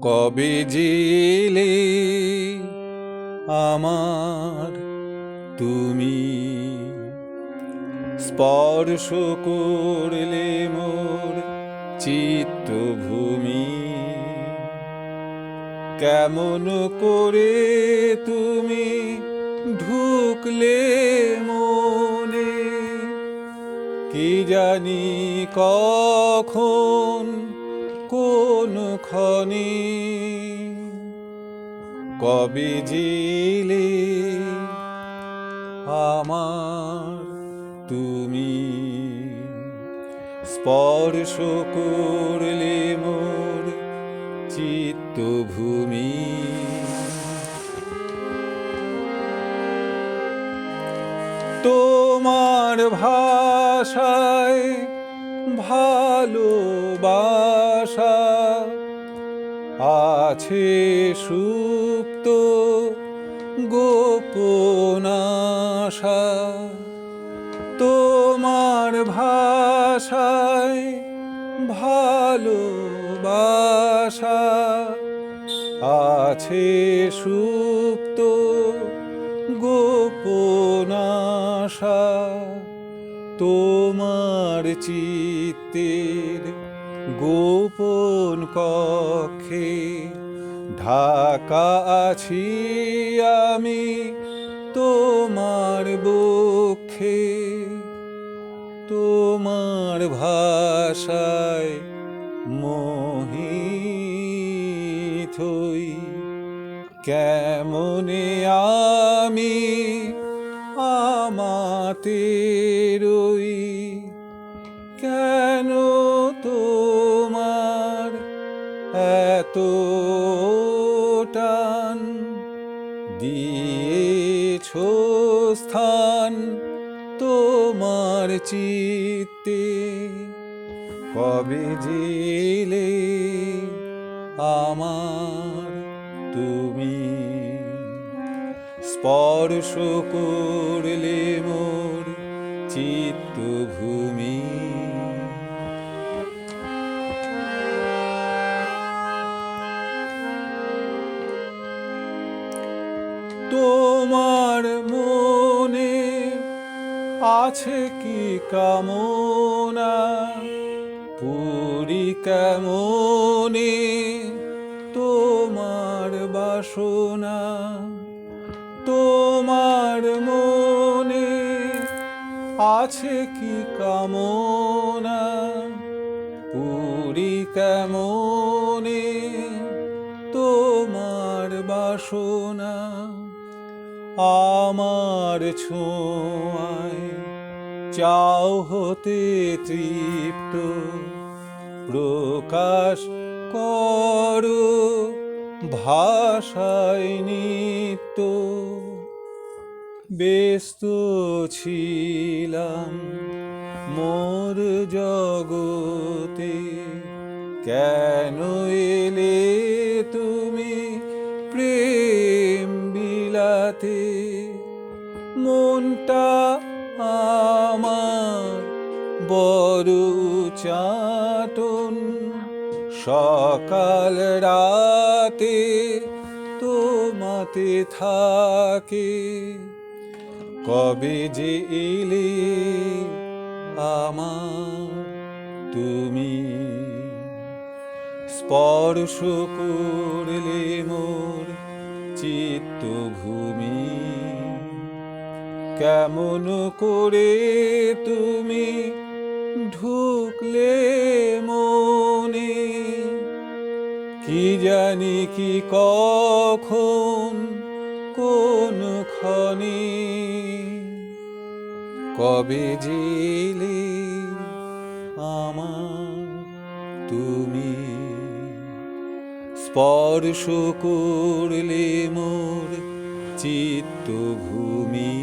কবে জিলে আমার তুমি, স্পর্শ করলে মোর চিত্তভূমি। কেমন করে তুমি ঢুকলে মনে, কি জানি কখন কোন ক্ষণে। কবে জিলে আমার তুমি, স্পর্শ করলে মোর চিত্তভূমি। তোমার ভাষায় ভালোবাসা আছে সুপ্ত গোপন আশা। তোমার ভাষায় ভালোবাসা আছে সুপ্ত গোপন আশা। তোমার চিত্তের গোপন কক্ষে ঢাকা আছি আমি তোমার বক্ষে। তোমার ভাষায় মোহিত হই কেমনে আমি আমাতে রই। কেন তোমার এত টান, দিয়েছ স্থান তোমার চিত্তে। কবে জিলে আমার তুমি, স্পর্শ করলে মোর চিত্তভূমি। তোমার মনে আছে কি কামনা, পুরি কেমনে তোমার বাসনা। তোমার মনে আছে কি কামনা, পুরি কেমনে তোমার বাসনা। আমার ছোঁয়ায় চাও হতে তৃপ্ত, প্রকাশ করো ভাষায় নিত্য। ব্যস্ত ছিলাম মোর জগতে, কেন এলে তুমি প্রেম বিলাতে। মনটা আমার বড় চাটন, সকাল রাতে তোমাতে থাকে। কবে যে এলে আমার তুমি, স্পর্শ করলে মোর চিত্তভূমি। কেমন করে তুমি ঢুকলে মনে, কি জানি কি কখন কোন ক্ষণে। কবে জিলে আমার তুমি, স্পর্শ করলে মোর চিত্তভূমি।